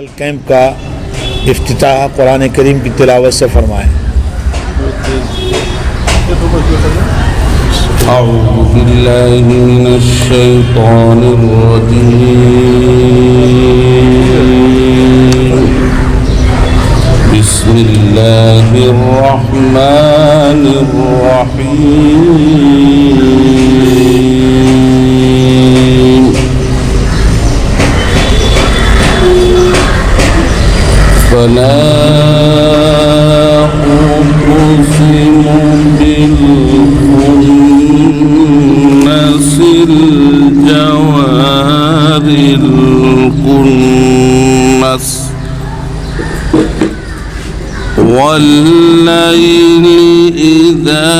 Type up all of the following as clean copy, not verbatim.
Medical camp کا افتتاح قرآن کریم کی تلاوت سے فرمائیں۔ اعوذ باللہ من الشیطان الرجیم، بسم اللہ الرحمن الرحیم، فلا أقسم بالخنس الجوار الكنس، والليل إذا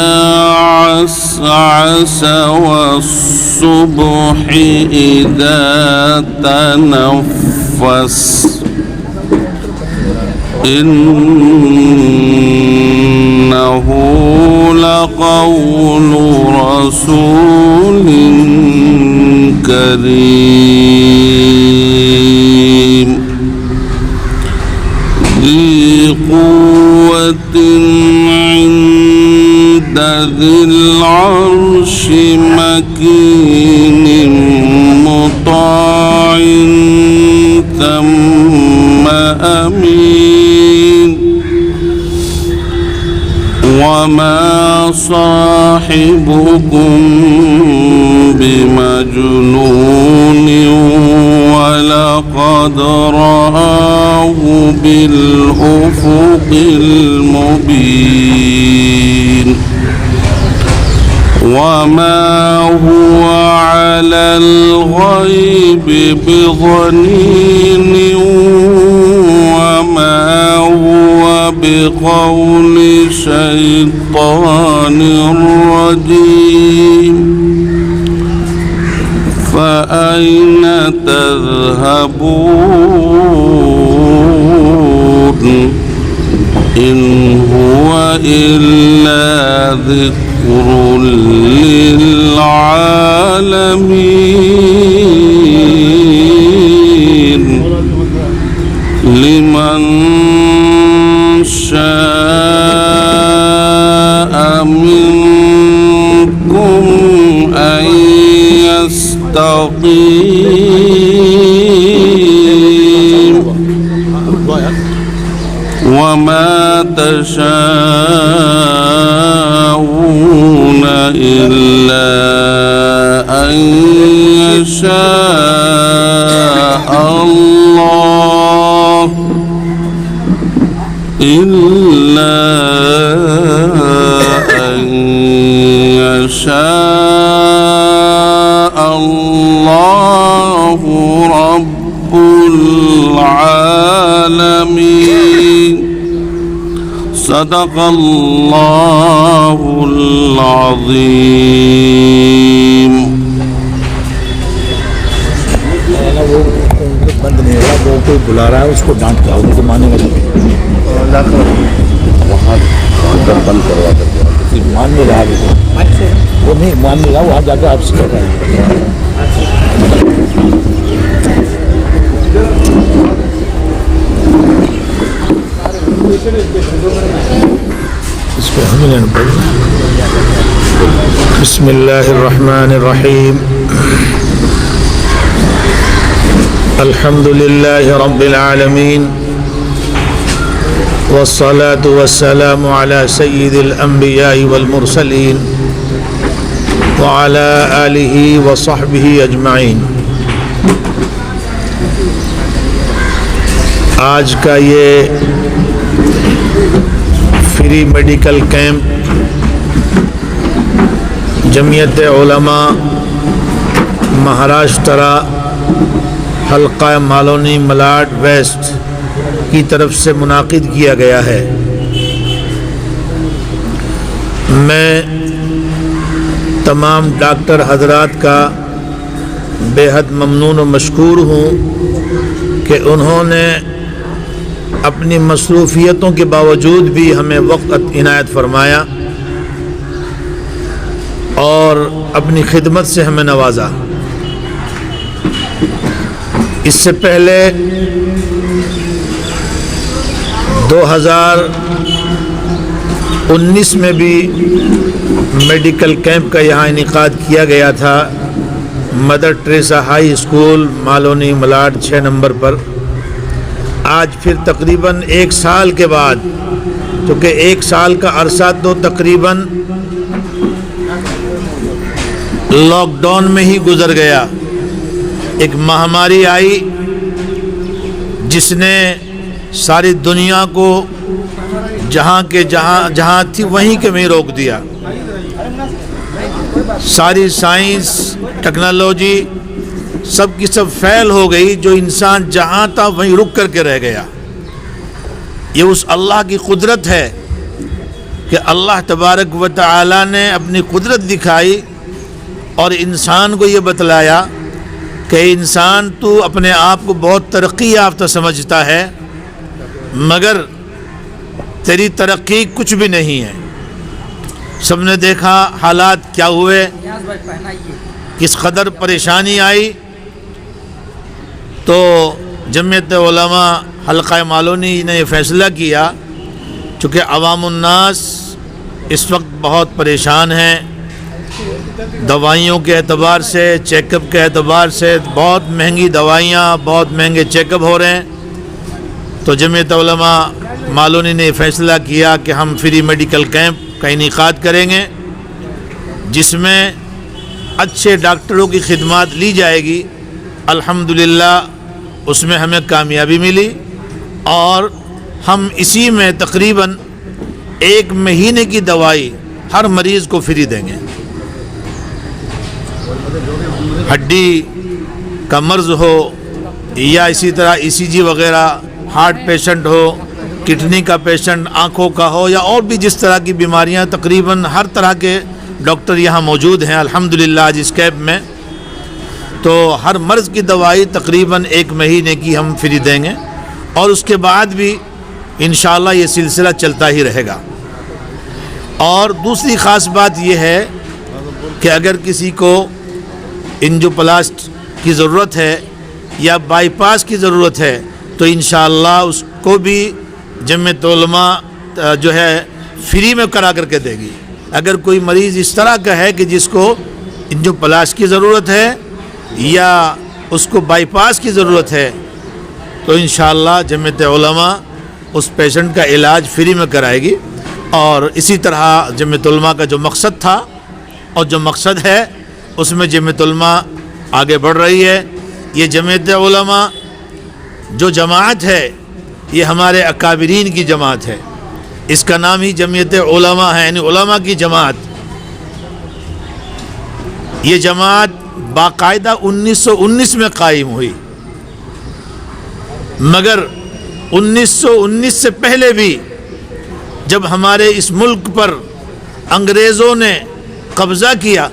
عسعس والصبح إذا تنفس، إنه لقول رسول كريم ذي قوة عند ذي العرش مكين مطاع ثم أمين، وما صاحبكم بمجنون ولقد رآه بالأفق المبين، وما هو على الغيب بضنين، وما هو بقول شيطان رجيم، فأين تذهبون إن هو إلا ذكر للعالمين، لمن شاء منكم أن يستقيم، وما تشاءون إلا أن يشاء الله، إلا أن يشاء الله رب العالمين، صدق اللہ العظیم۔ وہ بند نہیں ہوگا، وہ کوئی بلا رہا ہے اس کو ڈانٹ کے آؤ، تو مانے گا وہاں بند کروا کر مان نہیں رہا، وہ نہیں مان نہیں رہا، وہاں جا کے آپ سے کر رہا ہے۔ اس پہ ہمیں لینا پڑے گا۔ بسم اللہ الرحمن الرحیم، الحمد للہ رب العالمین، والصلاة والسلام على سید الانبیاء والمرسلین وعلى آلہ وصحبہ اجمعین۔ آج کا یہ فری میڈیکل کیمپ جمعیت علماء مہاراشٹرا حلقہ مالونی ملاڈ ویسٹ کی طرف سے منعقد کیا گیا ہے۔ میں تمام ڈاکٹر حضرات کا بے حد ممنون و مشکور ہوں کہ انہوں نے اپنی مصروفیتوں کے باوجود بھی ہمیں وقت عنایت فرمایا اور اپنی خدمت سے ہمیں نوازا۔ اس سے پہلے 2019 میں بھی میڈیکل کیمپ کا یہاں انعقاد کیا گیا تھا Mother Teresa high school Malvani Malad 6 number پر. آج پھر تقریباً 1 سال کے بعد، چونکہ 1 سال کا عرصہ تو تقریباً لاک ڈاؤن میں ہی گزر گیا. ایک مہاماری آئی جس نے ساری دنیا کو جہاں تھی وہیں کے میں روک دیا. ساری سائنس ٹیکنالوجی سب کی سب فیل ہو گئی. جو انسان جہاں تھا وہیں رک کر کے رہ گیا. یہ اس اللہ کی قدرت ہے کہ اللہ تبارک و تعالی نے اپنی قدرت دکھائی اور انسان کو یہ بتلایا کہ انسان تو اپنے آپ کو بہت ترقی یافتہ سمجھتا ہے، مگر تیری ترقی کچھ بھی نہیں ہے. سب نے دیکھا حالات کیا ہوئے، کس قدر پریشانی آئی. تو جمعیت علماء حلقہ مالونی نے یہ فیصلہ کیا، چونکہ عوام الناس اس وقت بہت پریشان ہیں، دوائیوں کے اعتبار سے، چیک اپ کے اعتبار سے بہت مہنگی دوائیاں، بہت مہنگے چیک اپ ہو رہے ہیں. تو جمعیت علماء مالونی نے فیصلہ کیا کہ ہم فری میڈیکل کیمپ کا انعقاد کریں گے، جس میں اچھے ڈاکٹروں کی خدمات لی جائے گی. الحمدللہ اس میں ہمیں کامیابی ملی اور ہم اسی میں تقریباً 1 مہینے کی دوائی ہر مریض کو فری دیں گے. ہڈی کا مرض ہو یا اسی طرح ECG وغیرہ، ہارٹ پیشنٹ ہو، کڈنی کا پیشنٹ، آنکھوں کا ہو، یا اور بھی جس طرح کی بیماریاں، تقریباً ہر طرح کے ڈاکٹر یہاں موجود ہیں الحمدللہ آج اس کیمپ میں. تو ہر مرض کی دوائی تقریباً 1 مہینے کی ہم فری دیں گے اور اس کے بعد بھی انشاءاللہ یہ سلسلہ چلتا ہی رہے گا. اور دوسری خاص بات یہ ہے کہ اگر کسی کو انجوپلاسٹ کی ضرورت ہے یا بائی پاس کی ضرورت ہے تو انشاءاللہ اس کو بھی جمعیت علماء جو ہے فری میں کرا کر کے دے گی. اگر کوئی مریض اس طرح کا ہے کہ جس کو انجوپلاسٹ کی ضرورت ہے یا اس کو بائی پاس کی ضرورت ہے تو انشاءاللہ جمعیت علماء اس پیشنٹ کا علاج فری میں کرائے گی. اور اسی طرح جمعیت علماء کا جو مقصد تھا اور جو مقصد ہے اس میں جمعیت علماء آگے بڑھ رہی ہے. یہ جمعیت علماء جو جماعت ہے یہ ہمارے اکابرین کی جماعت ہے. اس کا نام ہی جمعیت علماء ہے، یعنی علماء کی جماعت. یہ جماعت باقاعدہ 1919 میں قائم ہوئی، مگر 1919 سے پہلے بھی جب ہمارے اس ملک پر انگریزوں نے قبضہ کیا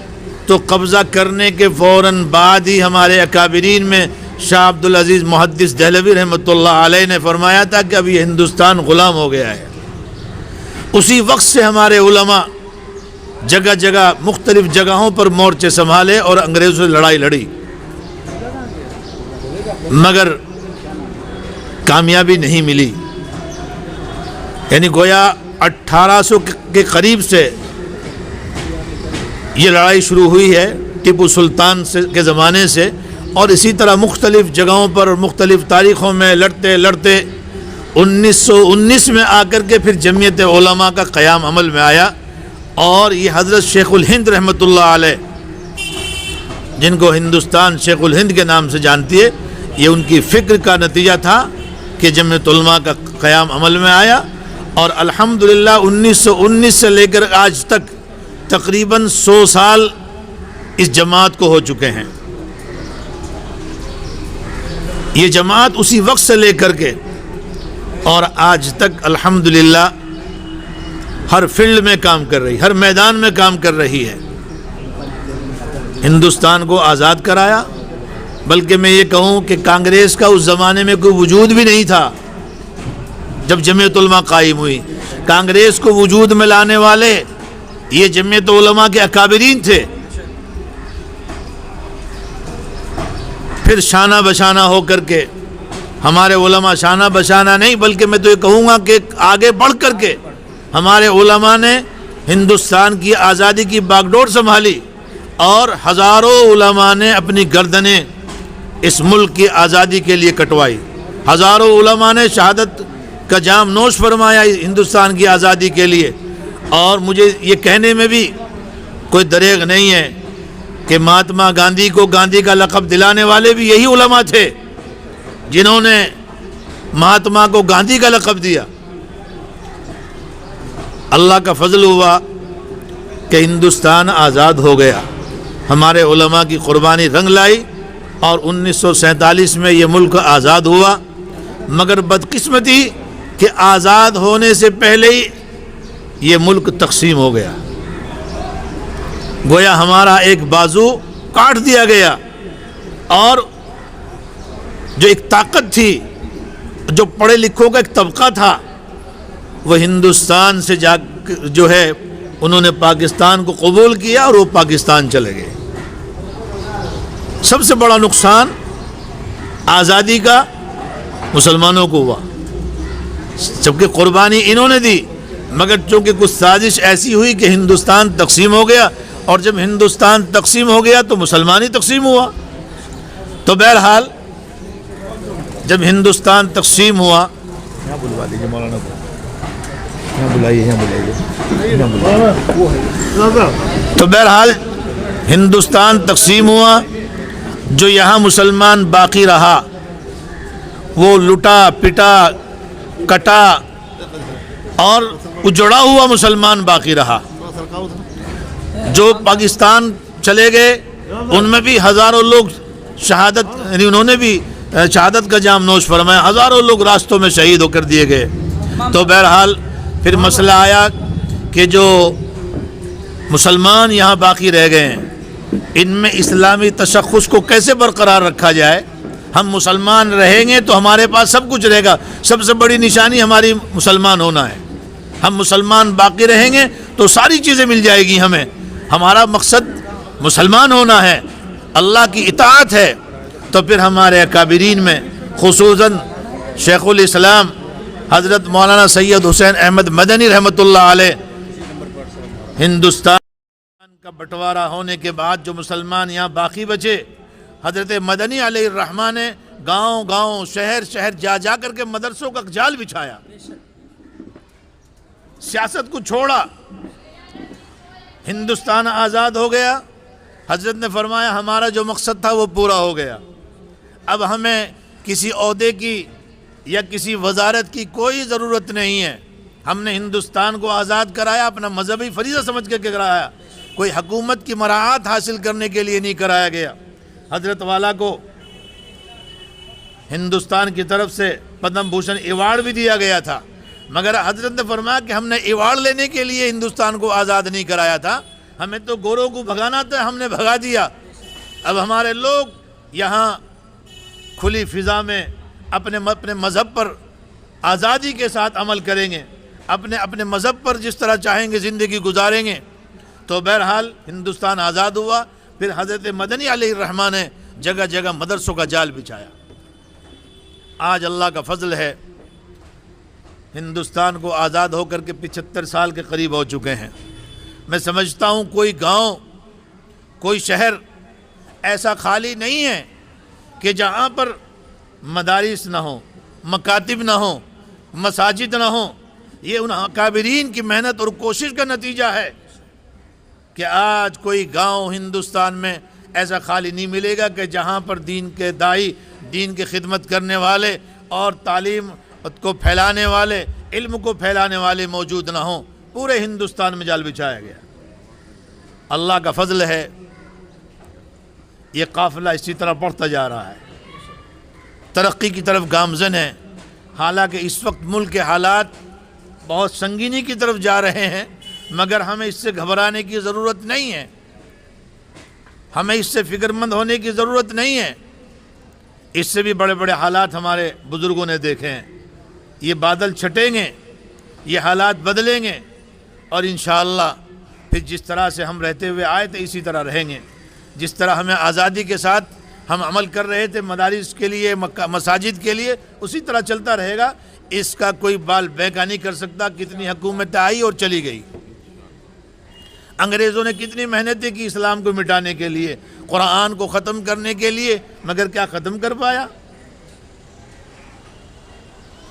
تو قبضہ کرنے کے فوراً بعد ہی ہمارے اکابرین میں شاہ عبدالعزیز محدث دہلوی رحمۃ اللہ علیہ نے فرمایا تھا کہ اب یہ ہندوستان غلام ہو گیا ہے. اسی وقت سے ہمارے علماء جگہ جگہ مختلف جگہوں پر مورچے سنبھالے اور انگریزوں سے لڑائی لڑی، مگر کامیابی نہیں ملی. یعنی گویا 1800 کے قریب سے یہ لڑائی شروع ہوئی ہے ٹیپو سلطان کے زمانے سے، اور اسی طرح مختلف جگہوں پر مختلف تاریخوں میں لڑتے لڑتے 1919 میں آ کر کے پھر جمعیت علماء کا قیام عمل میں آیا. اور یہ حضرت شیخ الہند رحمۃ اللہ علیہ، جن کو ہندوستان شیخ الہند کے نام سے جانتی ہے، یہ ان کی فکر کا نتیجہ تھا کہ جمعیت علماء کا قیام عمل میں آیا. اور الحمدللہ 1919 سے لے کر آج تک تقریباً 100 سال اس جماعت کو ہو چکے ہیں. یہ جماعت اسی وقت سے لے کر کے اور آج تک الحمدللہ ہر فیلڈ میں کام کر رہی، ہر میدان میں کام کر رہی ہے. ہندوستان کو آزاد کرایا، بلکہ میں یہ کہوں کہ کانگریس کا اس زمانے میں کوئی وجود بھی نہیں تھا جب جمعیت علماء قائم ہوئی. کانگریس کو وجود میں لانے والے یہ جمعیت علماء کے اکابرین تھے. پھر شانہ بشانہ ہو کر کے ہمارے علماء شانہ بشانہ نہیں، بلکہ میں تو یہ کہوں گا کہ آگے بڑھ کر کے ہمارے علماء نے ہندوستان کی آزادی کی باغ ڈور سنبھالی، اور ہزاروں علماء نے اپنی گردنیں اس ملک کی آزادی کے لیے کٹوائی، ہزاروں علماء نے شہادت کا جام نوش فرمایا ہندوستان کی آزادی کے لیے۔ اور مجھے یہ کہنے میں بھی کوئی دریغ نہیں ہے کہ مہاتما گاندھی کو گاندھی کا لقب دلانے والے بھی یہی علماء تھے جنہوں نے مہاتما کو گاندھی کا لقب دیا۔ اللہ کا فضل ہوا کہ ہندوستان آزاد ہو گیا، ہمارے علماء کی قربانی رنگ لائی، اور 1947 میں یہ ملک آزاد ہوا۔ مگر بدقسمتی کہ آزاد ہونے سے پہلے ہی یہ ملک تقسیم ہو گیا، گویا ہمارا ایک بازو کاٹ دیا گیا، اور جو ایک طاقت تھی، جو پڑھے لکھوں کا ایک طبقہ تھا، وہ ہندوستان سے جو ہے انہوں نے پاکستان کو قبول کیا اور وہ پاکستان چلے گئے۔ سب سے بڑا نقصان آزادی کا مسلمانوں کو ہوا، جبکہ قربانی انہوں نے دی، مگر چونکہ کچھ سازش ایسی ہوئی کہ ہندوستان تقسیم ہو گیا، اور جب ہندوستان تقسیم ہو گیا تو مسلمان ہی تقسیم ہوا۔ تو بہرحال جب ہندوستان تقسیم ہوا، یہاں بلوا لیجیے مولانا کو، یہاں بلائیے، تو بہرحال ہندوستان تقسیم ہوا، جو یہاں مسلمان باقی رہا وہ لٹا پٹا کٹا اور اجڑا ہوا مسلمان باقی رہا۔ جو پاکستان چلے گئے ان میں بھی ہزاروں لوگ شہادت، یعنی انہوں نے بھی شہادت کا جام نوش فرمایا، ہزاروں لوگ راستوں میں شہید ہو کر دیے گئے۔ تو بہرحال پھر مسئلہ آیا کہ جو مسلمان یہاں باقی رہ گئے ہیں، ان میں اسلامی تشخص کو کیسے برقرار رکھا جائے؟ ہم مسلمان رہیں گے تو ہمارے پاس سب کچھ رہے گا، سب سے بڑی نشانی ہماری مسلمان ہونا ہے۔ ہم مسلمان باقی رہیں گے تو ساری چیزیں مل جائے گی ہمیں، ہمارا مقصد مسلمان ہونا ہے، اللہ کی اطاعت ہے۔ تو پھر ہمارے اکابرین میں خصوصاً شیخ الاسلام حضرت مولانا سید حسین احمد مدنی رحمۃ اللہ علیہ، ہندوستان کا بٹوارہ ہونے کے بعد جو مسلمان یہاں باقی بچے، حضرت مدنی علیہ الرحمہ نے گاؤں گاؤں شہر شہر جا جا کر کے مدرسوں کا جال بچھایا، سیاست کو چھوڑا، ہندوستان آزاد ہو گیا۔ حضرت نے فرمایا ہمارا جو مقصد تھا وہ پورا ہو گیا، اب ہمیں کسی عہدے کی یا کسی وزارت کی کوئی ضرورت نہیں ہے۔ ہم نے ہندوستان کو آزاد کرایا اپنا مذہبی فریضہ سمجھ کے کرایا، کوئی حکومت کی مراعات حاصل کرنے کے لیے نہیں کرایا گیا۔ حضرت والا کو ہندوستان کی طرف سے پدم بھوشن ایوارڈ بھی دیا گیا تھا، مگر حضرت نے فرمایا کہ ہم نے ایوارڈ لینے کے لیے ہندوستان کو آزاد نہیں کرایا تھا، ہمیں تو گوروں کو بھگانا تھا، ہم نے بھگا دیا۔ اب ہمارے لوگ یہاں کھلی فضا میں اپنے مذہب پر آزادی کے ساتھ عمل کریں گے، اپنے مذہب پر جس طرح چاہیں گے زندگی گزاریں گے۔ تو بہرحال ہندوستان آزاد ہوا، پھر حضرت مدنی علیہ الرحمہ نے جگہ جگہ مدرسوں کا جال بچھایا۔ آج اللہ کا فضل ہے، ہندوستان کو آزاد ہو کر کے 75 سال کے قریب ہو چکے ہیں۔ میں سمجھتا ہوں کوئی گاؤں، کوئی شہر ایسا خالی نہیں ہے کہ جہاں پر مدارس نہ ہوں، مکاتب نہ ہوں، مساجد نہ ہوں۔ یہ ان اکابرین کی محنت اور کوشش کا نتیجہ ہے کہ آج کوئی گاؤں ہندوستان میں ایسا خالی نہیں ملے گا کہ جہاں پر دین کے داعی، دین کی خدمت کرنے والے اور تعلیم کو پھیلانے والے، علم کو پھیلانے والے موجود نہ ہوں۔ پورے ہندوستان میں جال بچھایا گیا۔ اللہ کا فضل ہے، یہ قافلہ اسی طرح بڑھتا جا رہا ہے، ترقی کی طرف گامزن ہے۔ حالانکہ اس وقت ملک کے حالات بہت سنگینی کی طرف جا رہے ہیں، مگر ہمیں اس سے گھبرانے کی ضرورت نہیں ہے، ہمیں اس سے فکر مند ہونے کی ضرورت نہیں ہے۔ اس سے بھی بڑے بڑے حالات ہمارے بزرگوں نے دیکھے ہیں۔ یہ بادل چھٹیں گے، یہ حالات بدلیں گے، اور انشاءاللہ پھر جس طرح سے ہم رہتے ہوئے آئے تھے اسی طرح رہیں گے۔ جس طرح ہمیں آزادی کے ساتھ ہم عمل کر رہے تھے مدارس کے لیے، مساجد کے لیے، اسی طرح چلتا رہے گا۔ اس کا کوئی بال بیکا نہیں کر سکتا۔ کتنی حکومتیں آئی اور چلی گئی، انگریزوں نے کتنی محنتیں کی اسلام کو مٹانے کے لیے، قرآن کو ختم کرنے کے لیے، مگر کیا ختم کر پایا؟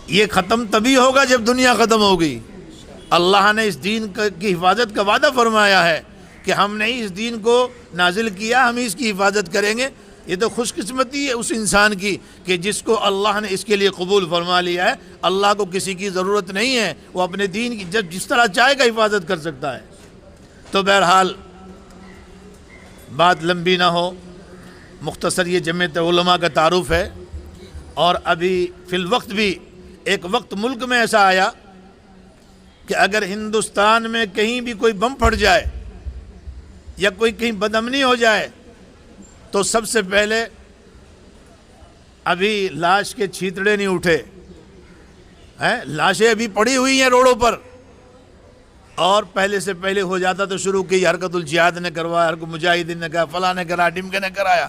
یہ ختم تبھی ہوگا جب دنیا ختم ہوگی۔ اللہ نے اس دین کی حفاظت کا وعدہ فرمایا ہے کہ ہم نے اس دین کو نازل کیا، ہم اس کی حفاظت کریں گے۔ یہ تو خوش قسمتی ہے اس انسان کی کہ جس کو اللہ نے اس کے لیے قبول فرما لیا ہے۔ اللہ کو کسی کی ضرورت نہیں ہے، وہ اپنے دین کی جس طرح چاہے گا حفاظت کر سکتا ہے۔ تو بہرحال بات لمبی نہ ہو، مختصر یہ جمعیت علماء کا تعارف ہے۔ اور ابھی فی الوقت بھی ایک وقت ملک میں ایسا آیا کہ اگر ہندوستان میں کہیں بھی کوئی بم پھٹ جائے یا کوئی کہیں بدامنی ہو جائے تو سب سے پہلے ابھی لاش کے چھیتڑے نہیں اٹھے ہیں، لاشیں ابھی پڑی ہوئی ہیں روڈوں پر، اور پہلے سے پہلے ہو جاتا تو شروع کی حرکت الجہاد نے کروایا، حرکت مجاہدین نے کہا، فلاں نے کرا، ڈمکے نے کرایا۔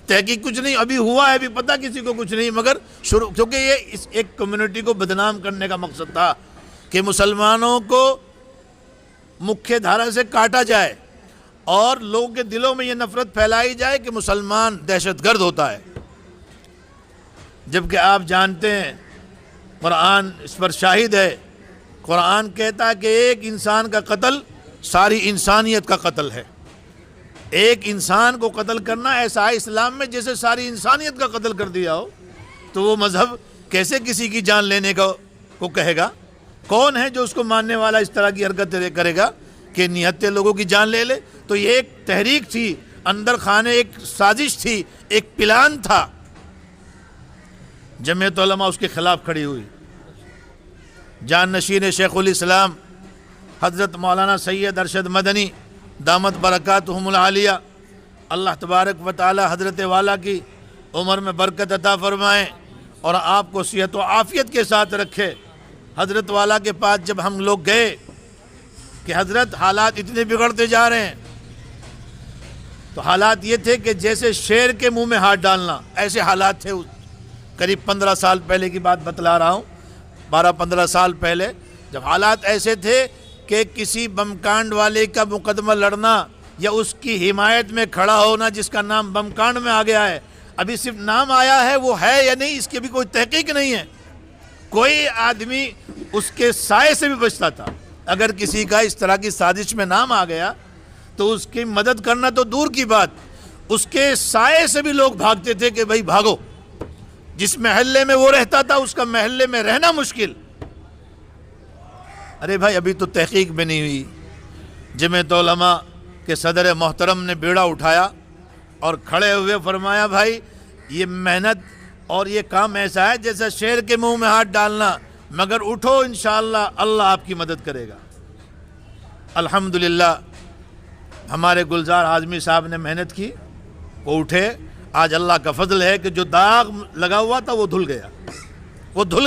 تحقیق کچھ نہیں، ابھی ہوا ہے، ابھی پتہ کسی کو کچھ نہیں، مگر شروع، کیونکہ یہ اس ایک کمیونٹی کو بدنام کرنے کا مقصد تھا کہ مسلمانوں کو مکھیہ دھارا سے کاٹا جائے اور لوگوں کے دلوں میں یہ نفرت پھیلائی جائے کہ مسلمان دہشت گرد ہوتا ہے۔ جبکہ آپ جانتے ہیں قرآن اس پر شاہد ہے، قرآن کہتا ہے کہ ایک انسان کا قتل ساری انسانیت کا قتل ہے۔ ایک انسان کو قتل کرنا ایسا ہے اسلام میں جیسے ساری انسانیت کا قتل کر دیا ہو۔ تو وہ مذہب کیسے کسی کی جان لینے کو کہے گا؟ کون ہے جو اس کو ماننے والا اس طرح کی حرکت کرے گا کہ نہتے لوگوں کی جان لے لے؟ تو یہ ایک تحریک تھی، اندر خانے ایک سازش تھی، ایک پلان تھا۔ جمعیت علماء اس کے خلاف کھڑی ہوئی۔ جان نشین شیخ الاسلام حضرت مولانا سید ارشد مدنی دامت برکاتہم العالیہ، اللہ تبارک و تعالی حضرت والا کی عمر میں برکت عطا فرمائیں اور آپ کو صحت و عافیت کے ساتھ رکھے۔ حضرت والا کے پاس جب ہم لوگ گئے کہ حضرت حالات اتنے بگڑتے جا رہے ہیں، تو حالات یہ تھے کہ جیسے شیر کے منہ میں ہاتھ ڈالنا، ایسے حالات تھے۔ قریب 15 سال پہلے کی بات بتلا رہا ہوں، 12-15 سال پہلے، جب حالات ایسے تھے کہ کسی بم کانڈ والے کا مقدمہ لڑنا یا اس کی حمایت میں کھڑا ہونا جس کا نام بم کانڈ میں آ گیا ہے، ابھی صرف نام آیا ہے، وہ ہے یا نہیں اس کی بھی کوئی تحقیق نہیں ہے۔ کوئی آدمی اس کے سائے سے بھی بچتا تھا۔ اگر کسی کا اس طرح کی سازش میں نام آ گیا تو اس کی مدد کرنا تو دور کی بات، اس کے سائے سے بھی لوگ بھاگتے تھے کہ بھائی بھاگو۔ جس محلے میں وہ رہتا تھا اس کا محلے میں رہنا مشکل۔ ارے بھائی ابھی تو تحقیق بھی نہیں ہوئی۔ جمعیت علماء کے صدر محترم نے بیڑا اٹھایا اور کھڑے ہوئے فرمایا بھائی یہ محنت اور یہ کام ایسا ہے جیسا شیر کے منہ میں ہاتھ ڈالنا، مگر اٹھو انشاءاللہ اللہ آپ کی مدد کرے گا۔ الحمدللہ ہمارے گلزار اعظمی صاحب نے محنت کی، وہ اٹھے۔ آج اللہ کا فضل ہے کہ جو داغ لگا ہوا تھا وہ دھل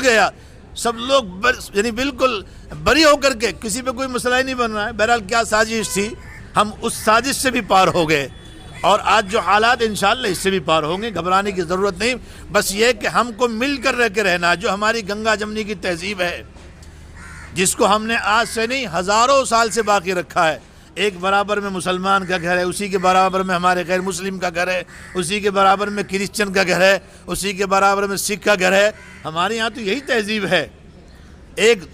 گیا، سب لوگ یعنی بالکل بری ہو کر کے، کسی پہ کوئی مسئلہ ہی نہیں بن رہا ہے۔ بہرحال کیا سازش تھی، ہم اس سازش سے بھی پار ہو گئے، اور آج جو حالات انشاءاللہ اس سے بھی پار ہوں گے، گھبرانے کی ضرورت نہیں۔ بس یہ کہ ہم کو مل کر رہ کے رہنا، جو ہماری گنگا جمنی کی تہذیب ہے، جس کو ہم نے آج سے نہیں ہزاروں سال سے باقی رکھا ہے۔ ایک برابر میں مسلمان کا گھر ہے، اسی کے برابر میں ہمارے غیر مسلم کا گھر ہے، اسی کے برابر میں کرسچن کا گھر ہے، اسی کے برابر میں سکھ کا گھر ہے۔ ہمارے یہاں تو یہی تہذیب ہے، ایک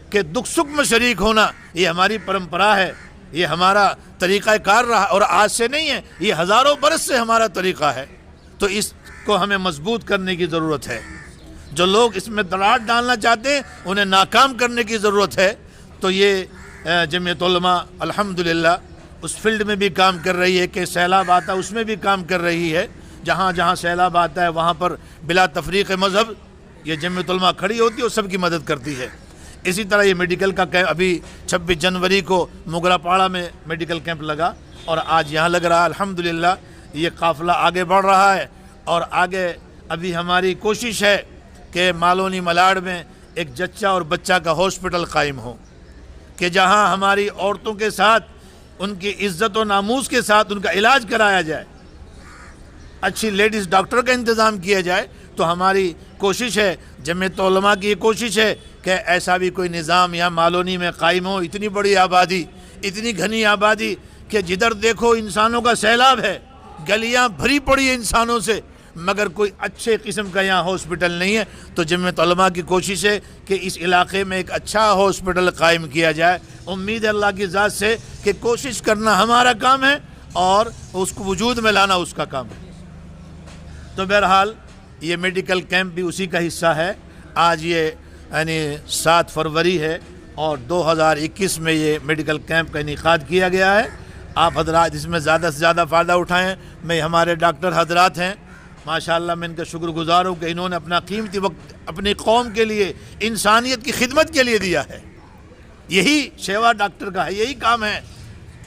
کہ دکھ سکھ میں شریک ہونا، یہ ہماری پرمپرا ہے، یہ ہمارا طریقہ کار رہا، اور آج سے نہیں ہے، یہ ہزاروں برس سے ہمارا طریقہ ہے۔ تو اس کو ہمیں مضبوط کرنے کی ضرورت ہے۔ جو لوگ اس میں دراڑ ڈالنا چاہتے ہیں انہیں ناکام کرنے کی ضرورت ہے۔ تو یہ جمعیت علماء الحمدللہ اس فیلڈ میں بھی کام کر رہی ہے کہ سیلاب آتا ہے اس میں بھی کام کر رہی ہے۔ جہاں جہاں سیلاب آتا ہے وہاں پر بلا تفریق مذہب یہ جمعیت علماء کھڑی ہوتی ہے اور سب کی مدد کرتی ہے۔ اسی طرح یہ میڈیکل کا کیمپ ابھی 26 جنوری کو موگرا پاڑا میں میڈیکل کیمپ لگا، اور آج یہاں لگ رہا ہے۔ الحمدللہ یہ قافلہ آگے بڑھ رہا ہے، اور آگے ابھی ہماری کوشش ہے کہ مالونی ملاڑ میں ایک جچہ اور بچہ کا ہاسپٹل قائم ہو، کہ جہاں ہماری عورتوں کے ساتھ ان کی عزت و ناموس کے ساتھ ان کا علاج کرایا جائے۔ اچھی لیڈیز ڈاکٹر کا انتظام کیا جائے تو ہماری کوشش ہے، جمعیت علماء کی یہ کوشش ہے کہ ایسا بھی کوئی نظام یہاں مالونی میں قائم ہو۔ اتنی بڑی آبادی، اتنی گھنی آبادی کہ جدھر دیکھو انسانوں کا سیلاب ہے، گلیاں بھری پڑی ہیں انسانوں سے، مگر کوئی اچھے قسم کا یہاں ہاسپٹل نہیں ہے۔ تو جمعیت علماء کی کوشش ہے کہ اس علاقے میں ایک اچھا ہاسپٹل قائم کیا جائے۔ امید ہے اللہ کی ذات سے کہ کوشش کرنا ہمارا کام ہے اور اس کو وجود میں لانا اس کا کام ہے۔ تو بہرحال یہ میڈیکل کیمپ بھی اسی کا حصہ ہے۔ آج یہ یعنی 7 فروری ہے اور 2021 میں یہ میڈیکل کیمپ کا انعقاد کیا گیا ہے۔ آپ حضرات اس میں زیادہ سے زیادہ فائدہ اٹھائیں۔ میں ہمارے ڈاکٹر حضرات ہیں، ماشاءاللہ میں ان کا شکر گزار ہوں کہ انہوں نے اپنا قیمتی وقت اپنی قوم کے لیے، انسانیت کی خدمت کے لیے دیا ہے۔ یہی شیوا ڈاکٹر کا ہے، یہی کام ہے،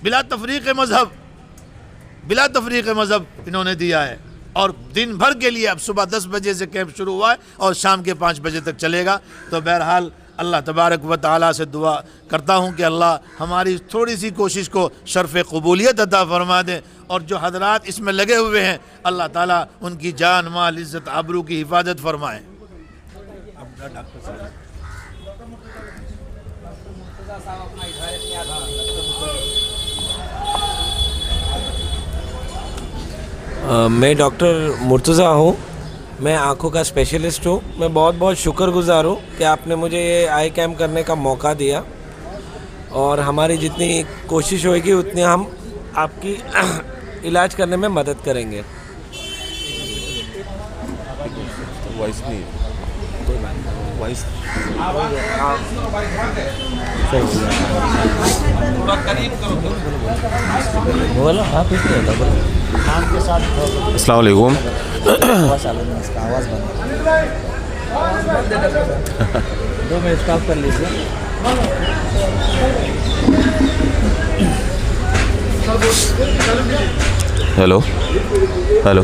بلا تفریق مذہب، بلا تفریق مذہب انہوں نے دیا ہے۔ اور دن بھر کے لیے اب صبح 10 بجے سے کیمپ شروع ہوا ہے اور شام کے 5 بجے تک چلے گا۔ تو بہرحال اللہ تبارک و تعالیٰ سے دعا کرتا ہوں کہ اللہ ہماری تھوڑی سی کوشش کو شرف قبولیت عطا فرما دے، اور جو حضرات اس میں لگے ہوئے ہیں اللہ تعالیٰ ان کی جان مال عزت آبرو کی حفاظت فرمائے۔ میں ڈاکٹر مرتضیٰ ہوں، میں آنکھوں کا اسپیشلسٹ ہوں۔ میں بہت بہت شکر گزار ہوں کہ آپ نے مجھے یہ آئی کیمپ کرنے کا موقع دیا، اور ہماری جتنی کوشش ہوئے گی اتنی ہم آپ کی علاج کرنے میں مدد کریں گے۔ السلام علیکم۔ ہیلو ہیلو،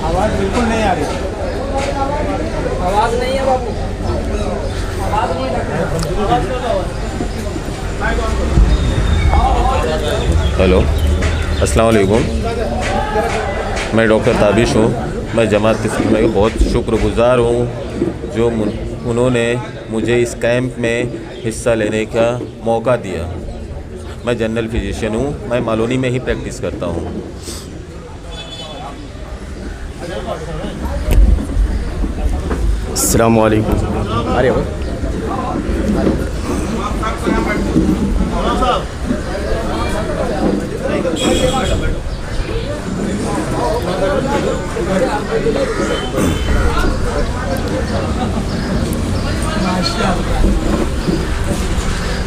آواز بالکل نہیں آ رہی، آواز نہیں ہے باپو، آواز نہیں ہے۔ ہیلو السلام علیکم، میں ڈاکٹر تابش ہوں۔ میں جماعت اسلامی کا بہت شکر گزار ہوں جو انہوں نے مجھے اس کیمپ میں حصہ لینے کا موقع دیا۔ میں جنرل فزیشین ہوں، میں مالونی میں ہی پریکٹس کرتا ہوں۔ السلام علیکم۔ ارے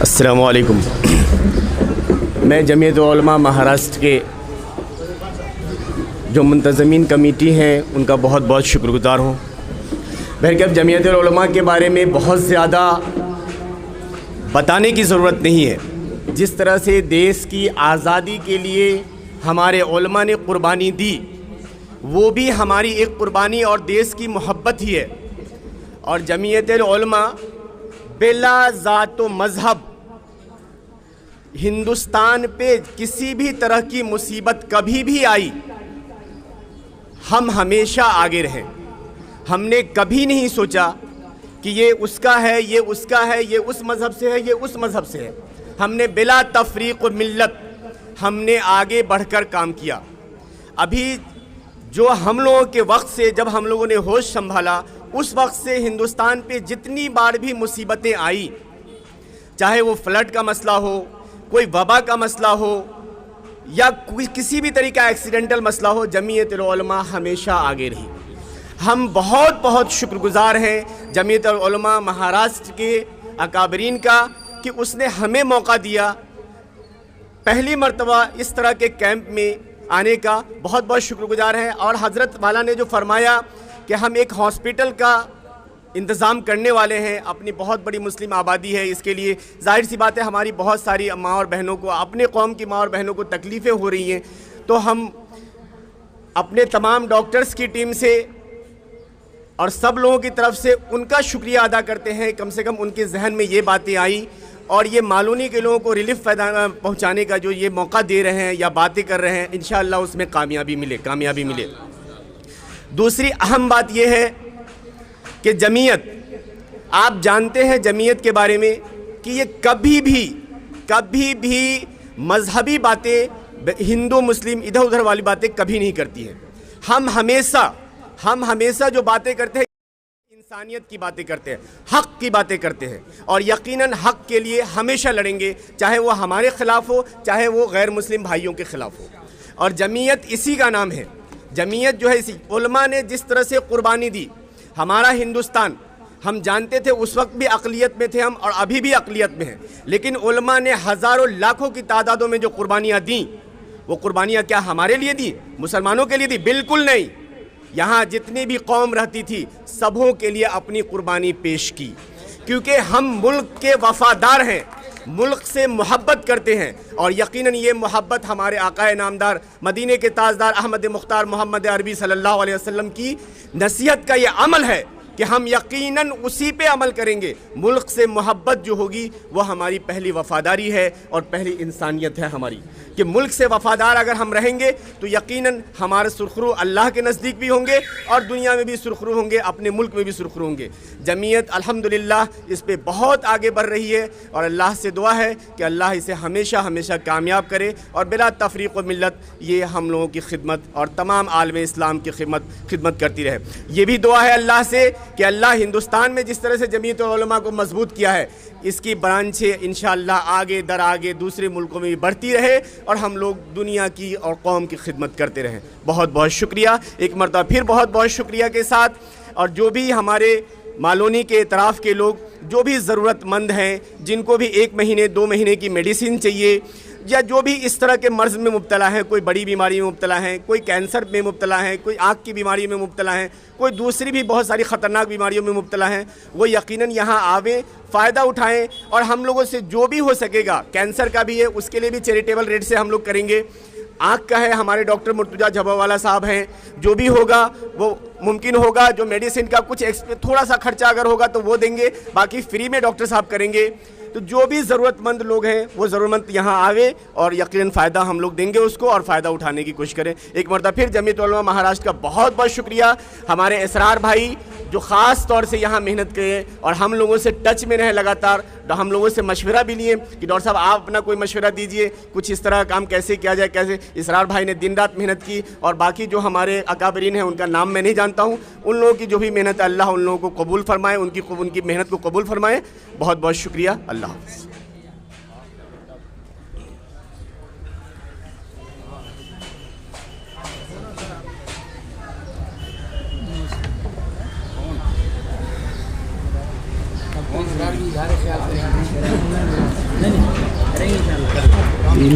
السلام علیکم۔ میں جمعیت علماء مہاراشٹر کے جو منتظمین کمیٹی ہیں ان کا بہت بہت شکر گزار ہوں۔ بہرکیف جمعیت علماء کے بارے میں بہت زیادہ بتانے کی ضرورت نہیں ہے۔ جس طرح سے دیش کی آزادی کے لیے ہمارے علماء نے قربانی دی، وہ بھی ہماری ایک قربانی اور دیش کی محبت ہی ہے۔ اور جمعیت علماء بلا ذات و مذہب ہندوستان پہ کسی بھی طرح کی مصیبت کبھی بھی آئی، ہم ہمیشہ آگے رہیں۔ ہم نے کبھی نہیں سوچا کہ یہ اس کا ہے، یہ اس کا ہے، یہ اس مذہب سے ہے، یہ اس مذہب سے ہے۔ ہم نے بلا تفریق و ملت ہم نے آگے بڑھ کر کام کیا۔ ابھی جو ہم لوگوں کے وقت سے جب ہم لوگوں نے ہوش سنبھالا، اس وقت سے ہندوستان پہ جتنی بار بھی مصیبتیں آئی، چاہے وہ فلڈ کا مسئلہ ہو، کوئی وبا کا مسئلہ ہو، یا کوئی کسی بھی طریقہ ایکسیڈنٹل مسئلہ ہو، جمعیت علماء ہمیشہ آگے رہی۔ ہم بہت بہت شکر گزار ہیں جمعیت علماء مہاراشٹر کے اکابرین کا کہ اس نے ہمیں موقع دیا پہلی مرتبہ اس طرح کے کیمپ میں آنے کا۔ بہت بہت شکر گزار ہیں۔ اور حضرت والا نے جو فرمایا کہ ہم ایک ہاسپٹل کا انتظام کرنے والے ہیں، اپنی بہت بڑی مسلم آبادی ہے، اس کے لیے ظاہر سی بات ہے ہماری بہت ساری ماں اور بہنوں کو، اپنے قوم کی ماں اور بہنوں کو تکلیفیں ہو رہی ہیں، تو ہم اپنے تمام ڈاکٹرز کی ٹیم سے اور سب لوگوں کی طرف سے ان کا شکریہ ادا کرتے ہیں۔ کم سے کم ان کے ذہن میں یہ باتیں آئی اور یہ معلومی کے لوگوں کو ریلیف پہنچانے کا جو یہ موقع دے رہے ہیں یا باتیں کر رہے ہیں، انشاءاللہ اس میں کامیابی ملے۔ دوسری اہم بات یہ ہے کہ جمعیت، آپ جانتے ہیں جمعیت کے بارے میں کہ یہ کبھی بھی مذہبی باتیں، ہندو مسلم ادھر ادھر والی باتیں کبھی نہیں کرتی ہیں۔ ہم ہمیشہ جو باتیں کرتے ہیں انسانیت کی باتیں کرتے ہیں، حق کی باتیں کرتے ہیں، اور یقیناً حق کے لیے ہمیشہ لڑیں گے، چاہے وہ ہمارے خلاف ہو، چاہے وہ غیر مسلم بھائیوں کے خلاف ہو۔ اور جمعیت اسی کا نام ہے۔ جمعیت جو ہے علماء نے جس طرح سے قربانی دی، ہمارا ہندوستان، ہم جانتے تھے اس وقت بھی اقلیت میں تھے ہم، اور ابھی بھی اقلیت میں ہیں، لیکن علماء نے ہزاروں لاکھوں کی تعدادوں میں جو قربانیاں دیں، وہ قربانیاں کیا ہمارے لیے دی، مسلمانوں کے لیے دی؟ بالکل نہیں۔ یہاں جتنی بھی قوم رہتی تھی سبوں کے لیے اپنی قربانی پیش کی، کیونکہ ہم ملک کے وفادار ہیں، ملک سے محبت کرتے ہیں، اور یقیناً یہ محبت ہمارے آقا نامدار مدینے کے تاجدار احمد مختار محمد عربی صلی اللہ علیہ وسلم کی نصیحت کا یہ عمل ہے کہ ہم یقیناً اسی پہ عمل کریں گے۔ ملک سے محبت جو ہوگی وہ ہماری پہلی وفاداری ہے اور پہلی انسانیت ہے ہماری، کہ ملک سے وفادار اگر ہم رہیں گے تو یقیناً ہمارے سرخرو اللہ کے نزدیک بھی ہوں گے اور دنیا میں بھی سرخرو ہوں گے، اپنے ملک میں بھی سرخرو ہوں گے۔ جمعیت الحمدللہ اس پہ بہت آگے بڑھ رہی ہے، اور اللہ سے دعا ہے کہ اللہ اسے ہمیشہ کامیاب کرے، اور بلا تفریق و ملت یہ ہم لوگوں کی خدمت اور تمام عالم اسلام کی خدمت کرتی رہے۔ یہ بھی دعا ہے اللہ سے کہ اللہ ہندوستان میں جس طرح سے جمعیت علماء کو مضبوط کیا ہے، اس کی برانچیں انشاءاللہ آگے در آگے دوسرے ملکوں میں بھی بڑھتی رہے، اور ہم لوگ دنیا کی اور قوم کی خدمت کرتے رہیں۔ بہت بہت شکریہ، ایک مرتبہ پھر بہت بہت شکریہ کے ساتھ۔ اور جو بھی ہمارے مالونی کے اطراف کے لوگ جو بھی ضرورت مند ہیں، جن کو بھی 1 مہینے 2 مہینے کی میڈیسن چاہیے، یا جو بھی اس طرح کے مرض میں مبتلا ہیں، کوئی بڑی بیماری میں مبتلا ہیں، کوئی کینسر میں مبتلا ہیں، کوئی آنکھ کی بیماری میں مبتلا ہیں، کوئی دوسری بھی بہت ساری خطرناک بیماریوں میں مبتلا ہیں، وہ یقیناً یہاں آویں، فائدہ اٹھائیں، اور ہم لوگوں سے جو بھی ہو سکے گا، کینسر کا بھی ہے اس کے لیے بھی چیریٹیبل ریٹ سے ہم لوگ کریں گے، آنکھ کا ہے ہمارے ڈاکٹر مرتضیٰ جھبا والا صاحب ہیں، جو بھی ہوگا وہ ممکن ہوگا، جو میڈیسن کا کچھ تھوڑا سا خرچہ اگر ہوگا تو وہ دیں گے، باقی فری میں ڈاکٹر صاحب کریں گے۔ تو جو بھی ضرورت مند لوگ ہیں وہ ضرورت مند یہاں آوے، اور یقیناً فائدہ ہم لوگ دیں گے اس کو، اور فائدہ اٹھانے کی کوشش کریں۔ ایک مرتبہ پھر جمعیت علماء مہاراشٹر کا بہت بہت شکریہ، ہمارے اسرار بھائی جو خاص طور سے یہاں محنت کرے اور ہم لوگوں سے ٹچ میں رہے لگاتار، ہم لوگوں سے مشورہ بھی لیے کہ ڈاکٹر صاحب آپ اپنا کوئی مشورہ دیجئے، کچھ اس طرح کام کیسے کیا جائے کیسے۔ اسرار بھائی نے دن رات محنت کی، اور باقی جو ہمارے اکابرین ہیں ان کا نام میں نہیں جانتا ہوں، ان لوگوں کی جو بھی محنت ہے اللہ ان لوگوں کو قبول فرمائے، ان کی محنت کو قبول فرمائے۔ بہت بہت شکریہ، اللہ حافظ۔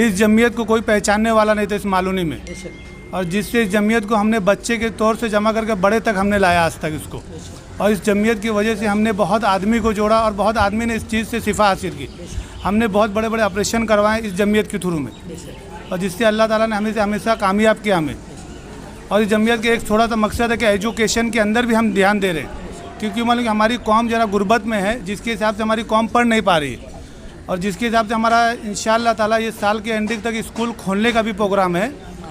اس جمعیت کو کوئی پہچاننے والا نہیں تھا اس مالونی میں، اور جس سے اس جمعیت کو ہم نے بچے کے طور سے جمع کر کے بڑے تک ہم نے لایا آج تک اس کو، اور اس جمعیت کی وجہ سے ہم نے بہت آدمی کو جوڑا اور بہت آدمی نے اس چیز سے شفا حاصل کی۔ ہم نے بہت بڑے بڑے آپریشن کروائے اس جمعیت کے تھرو میں، اور جس سے اللہ تعالیٰ نے ہمیں سے ہمیشہ کامیاب کیا ہمیں۔ اور اس جمعیت کے ایک تھوڑا سا مقصد ہے کہ ایجوکیشن کے اندر بھی ہم دھیان دے رہے ہیں، کیونکہ معلوم کہ ہماری قوم ذرا غربت میں ہے، جس کے حساب سے ہماری قوم پڑھ نہیں پا رہی ہے، اور جس کے حساب سے ہمارا انشاءاللہ تعالیٰ یہ سال کے اینڈنگ تک اسکول کھولنے کا بھی پروگرام ہے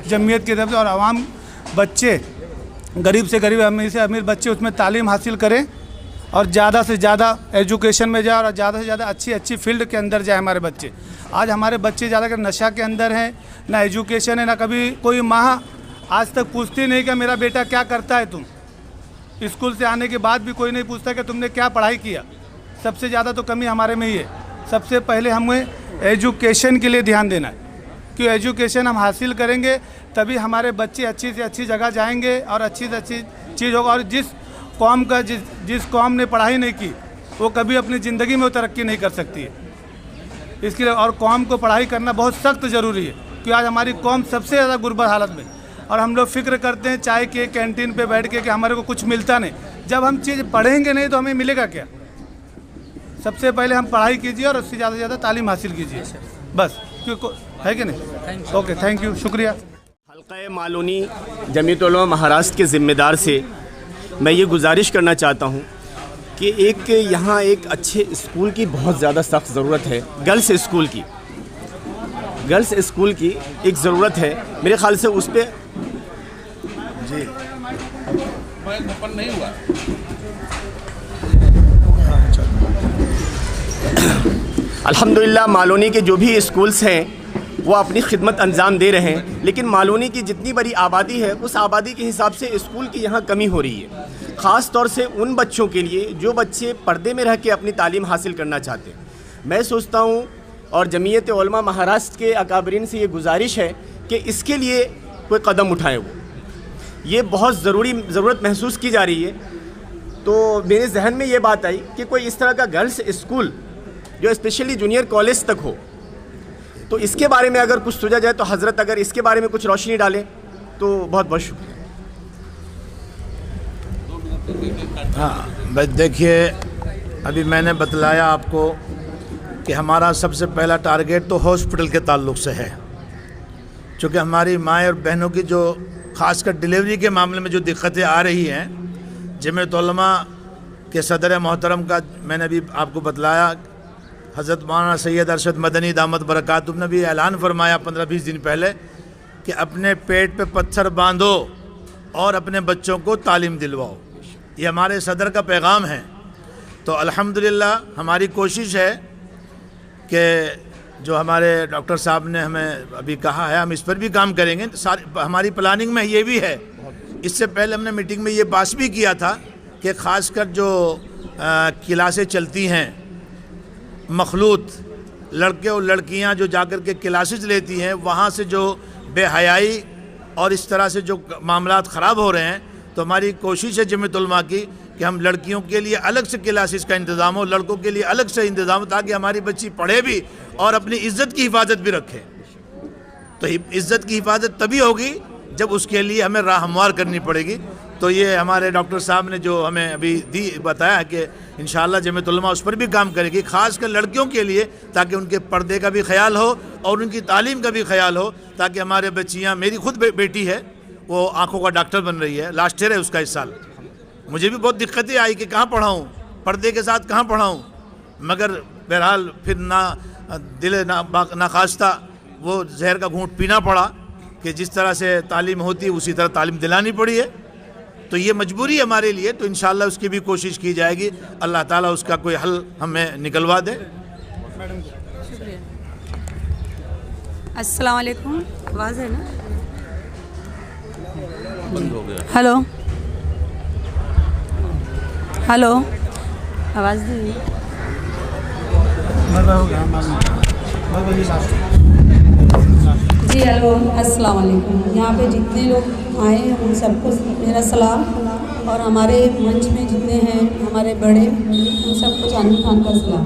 جمعیت کی طرف سے، اور عوام بچے غریب سے غریب امیر سے امیر بچے اس میں تعلیم حاصل کریں اور زیادہ سے زیادہ ایجوکیشن میں جائیں اور زیادہ سے زیادہ اچھی فیلڈ کے اندر جائیں ہمارے بچے۔ آج ہمارے بچے زیادہ کر نشہ کے اندر ہیں، نہ ایجوکیشن ہے، نہ کبھی کوئی ماں آج تک پوچھتی نہیں کہ میرا بیٹا کیا کرتا ہے، تم اسکول سے آنے کے بعد بھی کوئی نہیں پوچھتا کہ تم نے کیا پڑھائی کیا۔ سب سے زیادہ تو کمی ہمارے میں ہی ہے۔ سب سے پہلے ہمیں ایجوکیشن کے لیے دھیان دینا ہے، کہ ایجوکیشن ہم حاصل کریں گے تبھی ہمارے بچے اچھی سے اچھی جگہ جائیں گے اور اچھی سے اچھی چیز ہوگا، اور جس قوم نے پڑھائی نہیں کی وہ کبھی اپنی زندگی میں وہ ترقی نہیں کر سکتی ہے۔ اس کے لیے اور قوم کو پڑھائی کرنا بہت سخت ضروری ہے، کیونکہ آج ہماری قوم سب سے زیادہ غربت حالت میں، اور ہم لوگ فکر کرتے ہیں چائے کے کینٹین پہ بیٹھ کے کہ ہمارے کو کچھ ملتا نہیں۔ جب ہم چیز پڑھیں گے نہیں تو ہمیں ملے گا کیا؟ سب سے پہلے ہم پڑھائی کیجیے اور اس سے زیادہ تعلیم حاصل کیجیے، بس، ہے کہ نہیں؟ اوکے، تھینک یو، شکریہ۔ حلقہ مالونی جمعیت علماء مہاراشٹر کے ذمہ دار سے میں یہ گزارش کرنا چاہتا ہوں کہ یہاں ایک اچھے اسکول کی بہت زیادہ سخت ضرورت ہے، گرلس اسکول کی ایک ضرورت ہے میرے خیال سے، اس پہ جی الحمدللہ مالونی کے جو بھی اسکولز ہیں وہ اپنی خدمت انجام دے رہے ہیں، لیکن مالونی کی جتنی بڑی آبادی ہے اس آبادی کے حساب سے اسکول کی یہاں کمی ہو رہی ہے، خاص طور سے ان بچوں کے لیے جو بچے پردے میں رہ کے اپنی تعلیم حاصل کرنا چاہتے ہیں۔ میں سوچتا ہوں اور جمعیت علماء مہاراشٹر کے اکابرین سے یہ گزارش ہے کہ اس کے لیے کوئی قدم اٹھائے، وہ یہ بہت ضرورت محسوس کی جا رہی ہے۔ تو میرے ذہن میں یہ بات آئی کہ کوئی اس طرح کا گرلس اسکول جو اسپیشلی جونیئر کالج تک ہو، تو اس کے بارے میں اگر کچھ سوچا جائے تو حضرت اگر اس کے بارے میں کچھ روشنی ڈالیں تو بہت بہت شکریہ۔ ہاں بس دیکھیے، ابھی میں نے بتلایا آپ کو کہ ہمارا سب سے پہلا ٹارگیٹ تو ہاسپٹل کے تعلق سے ہے، چونکہ ہماری مائیں اور بہنوں کی جو خاص کر ڈیلیوری کے معاملے میں جو دقتیں آ رہی ہیں، جمعیت علماء کے صدر محترم کا میں نے بھی آپ کو بتلایا، حضرت مولانا سید ارشد مدنی دامت برکاتہم نے بھی اعلان فرمایا 15-20 دن پہلے کہ اپنے پیٹ پہ پتھر باندھو اور اپنے بچوں کو تعلیم دلواؤ، یہ ہمارے صدر کا پیغام ہے۔ تو الحمدللہ ہماری کوشش ہے کہ جو ہمارے ڈاکٹر صاحب نے ہمیں ابھی کہا ہے ہم اس پر بھی کام کریں گے، ہماری پلاننگ میں یہ بھی ہے۔ اس سے پہلے ہم نے میٹنگ میں یہ بات بھی کیا تھا کہ خاص کر جو کلاسیں چلتی ہیں مخلوط، لڑکے اور لڑکیاں جو جا کر کے کلاسز لیتی ہیں، وہاں سے جو بے حیائی اور اس طرح سے جو معاملات خراب ہو رہے ہیں، تو ہماری کوشش ہے جمعیت علماء کی کہ ہم لڑکیوں کے لیے الگ سے کلاسز کا انتظام ہو، لڑکوں کے لیے الگ سے انتظام ہو، تاکہ ہماری بچی پڑھے بھی اور اپنی عزت کی حفاظت بھی رکھے۔ تو عزت کی حفاظت تبھی ہوگی جب اس کے لیے ہمیں راہ ہموار کرنی پڑے گی۔ تو یہ ہمارے ڈاکٹر صاحب نے جو ہمیں ابھی بتایا کہ انشاءاللہ جمعیت علماء اس پر بھی کام کرے گی، خاص کر لڑکیوں کے لیے، تاکہ ان کے پردے کا بھی خیال ہو اور ان کی تعلیم کا بھی خیال ہو، تاکہ ہمارے بچیاں، میری خود بیٹی ہے وہ آنکھوں کا ڈاکٹر بن رہی ہے، لاسٹ ایئر ہے اس کا اس سال۔ مجھے بھی بہت دقتیں آئی کہ کہاں پڑھاؤں، پردے کے ساتھ کہاں پڑھاؤں، مگر بہرحال پھر دل ناخواستہ وہ زہر کا گھونٹ پینا پڑا کہ جس طرح سے تعلیم ہوتی ہے اسی طرح تعلیم دلانی پڑی ہے۔ تو یہ مجبوری ہے ہمارے لیے، تو انشاءاللہ اس کی بھی کوشش کی جائے گی، اللہ تعالیٰ اس کا کوئی حل ہمیں نکلوا دے۔ السلام علیکم، آواز ہے نا؟ ہلو ہلو، آواز دی؟ جی ہلو، السلام علیکم۔ یہاں پہ جتنے لوگ آئے ہیں ان سب کو میرا سلام، اور ہمارے منچ میں جتنے ہیں ہمارے بڑے ان سب کو چاندنی خان کا سلام۔